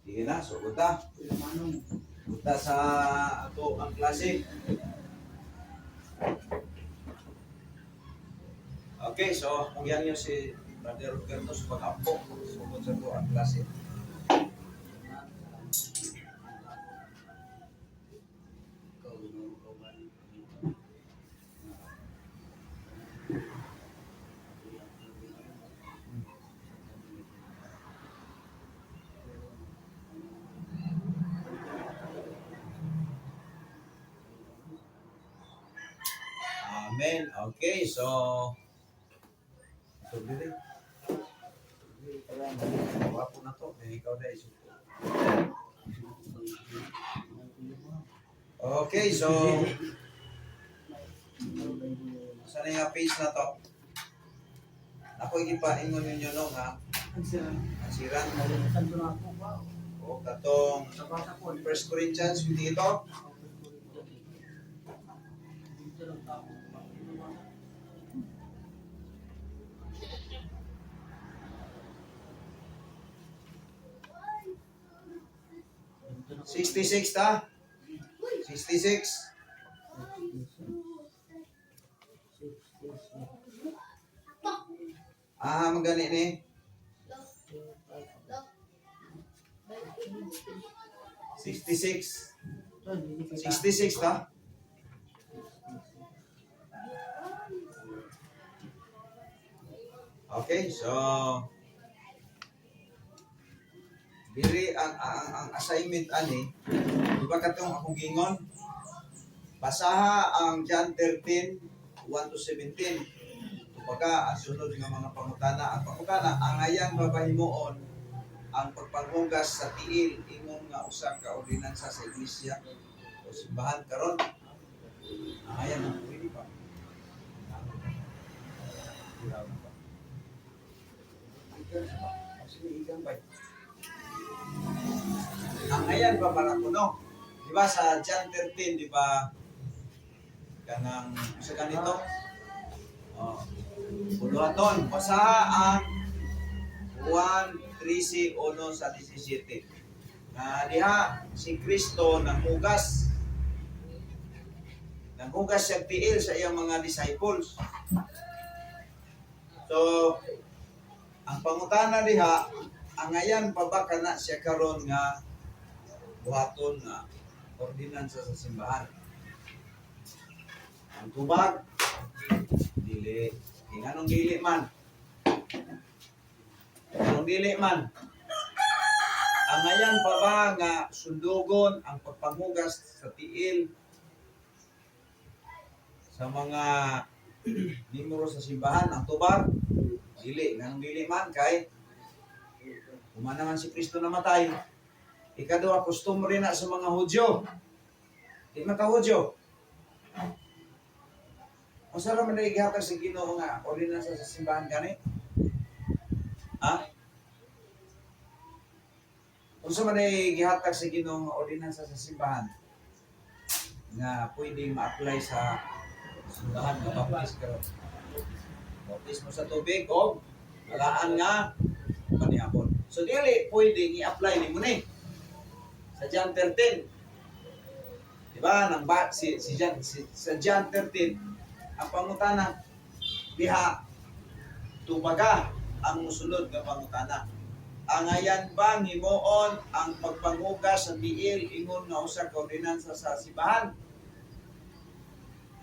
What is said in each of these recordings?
Sige na, so punta. Punta sa ato ang klase. Okay, so kung yan yung si Brother Roberto sa pag-ampo, sugod sa ato ang klase. Amen. Okay, so ito dili. Wapo na to, ikaw na isip. Okay, so saan yung page na to? Ako ipaingon ninyo no ha? Ang siran. O katong 1 Corinthians dito. $66 ta? 66. Magani ni. 66. 66 ta? Okay, so diri ang assignment ani, di ba katong akong gingon? Basaha ang John 13, 1-17. Kumbaga, ang sunod nga mga pangutana. Ang pangutana, ang ayang babahimuon ang pagpanghugas sa tiil ingon nga usa ka ordinansa sa iglesia o simbahan karon. Ang ayang pwede pa. Ang ayan ba marakuno? Di ba sa John 13, di ba? Kanang sa ganito. Puluhaton. Basaha ang 1:13 sa 17. Na diha si Kristo nanghugas. Nanghugas siya tiil sa iyang mga disciples. So, ang pangutana diha, ang ayan pa ba kana siya karon nga buhaton nga ordinansa sa simbahan? Ang tubag, dili. Anong dili man? Anong dili man? Ang ayan pa ba nga sundugon ang pagpanghugas sa tiil sa mga membro sa simbahan? Ang tubag, dili. Anong dili man? Kay human naman si Kristo namatay. Ikaduha, customary na sa mga Hudyo. Di mata Hudyo. Ang sarap man nagighatag sa Ginoo nga ordinansa sa simbahan gani? Ha? Kung sa man nagighatag sa Ginoo nga ordinansa sa simbahan nga pwedeng ma-apply sa simbahan nga baptis karon. Baptis mo sa tubig o alaan nga panihapon. So dili pwedeng i-apply nimo ni sa John 13. Diba? Nang sa John 13, ang pangutana, diha, tubaga ang musulod ng pangutana. Ang ayan bang himuon ang pagpanghugas sa tiil ingon nga usa ka ordinansa sa simbahan?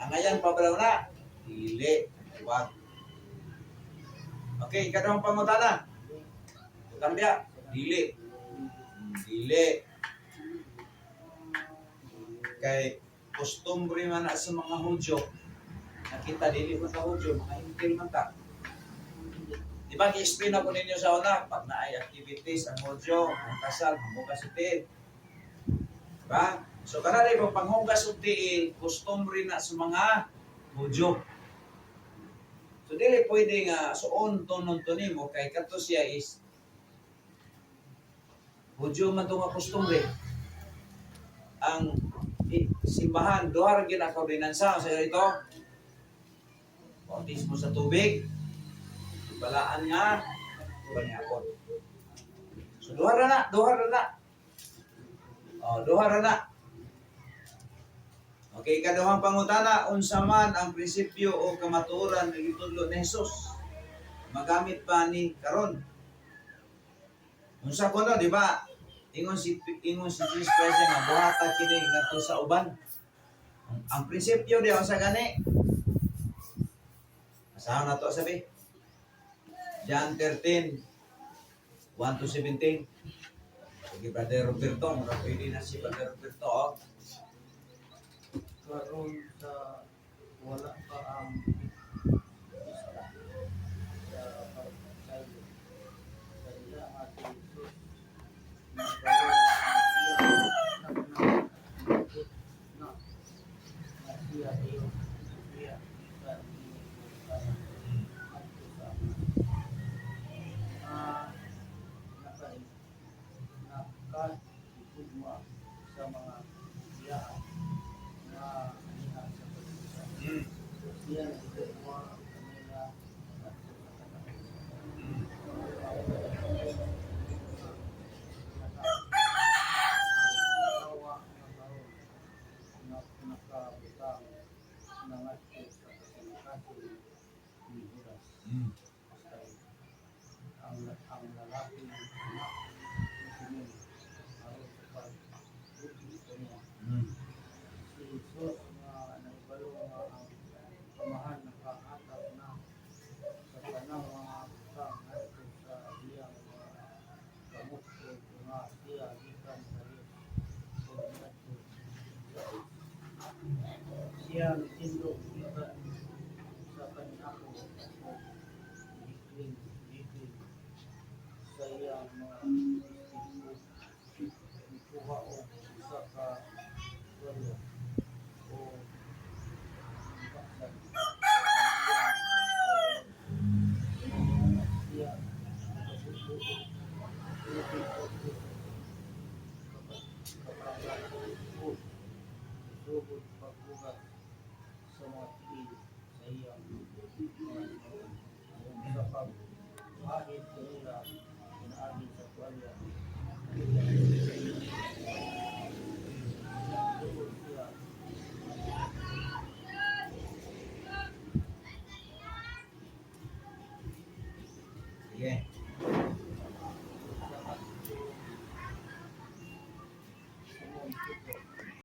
Ang ayan pa ba na? Dili. Diba? Okay, ikadawang pangutana. Tutang diya, dili. Dili. Kay customary man na sa mga Hudyo, nakita dili man ka Hudyo, mga Intil man ta. Di ba, i-explain ako ninyo sa una, pag naay activities ang Hudyo, ang kasal, manghugas sa tiil. Diba? So, kanari pag panghugas sa tiil, customary na sa mga Hudyo. So, dili pwede nga, suon tonon to nimo, kay kato siya is, Hudyo man ito nga customary. Ang simbahan, duha rin ang ordinansa sa ito. Bautismo sa tubig, balaan nga, panihapon. So duha na. Duha ra na. Okay, ikaduhang pangutana, unsa man ang prinsipyo o kamatuoran nga gitudlo ni Hesus? Magamit pa ni karon. Unsa ko no, di ba? Ingon si Jesus Christ nga buhata kini ngadto sa uban. Ang prinsipyo di unsa gani? Asahan na to sabi. John 13, 1 to 17. Sige, Brother Roberto, mura pwede na si Brother Roberto. Karon sa wala pa ang isa sa pagsayo sa ila at Jesus na siya iyo siya sa nakatugma sa mga biyaan na aniha sa pagkakas. Siya nagtugma kanila at nakabutang nangatko sa kasilakaso ni Judas. Ang lalaki ng anak ni Simeon aron sa pagbuti kaniya. Si Jesus nga naibalo nga ang kamahan nakahatag na sa tanang mga butang ngadto sa iyang mga kamot o nga siya gikan sa Dios o ngadto siya nagtindog gikan sa kaniako o dikling sa iyang mga ikuha o isa ka walo o baksan siya sugod pagbugat sa mga tiil sa iyang sa pag-ahit kanila inaagin sa tuwalya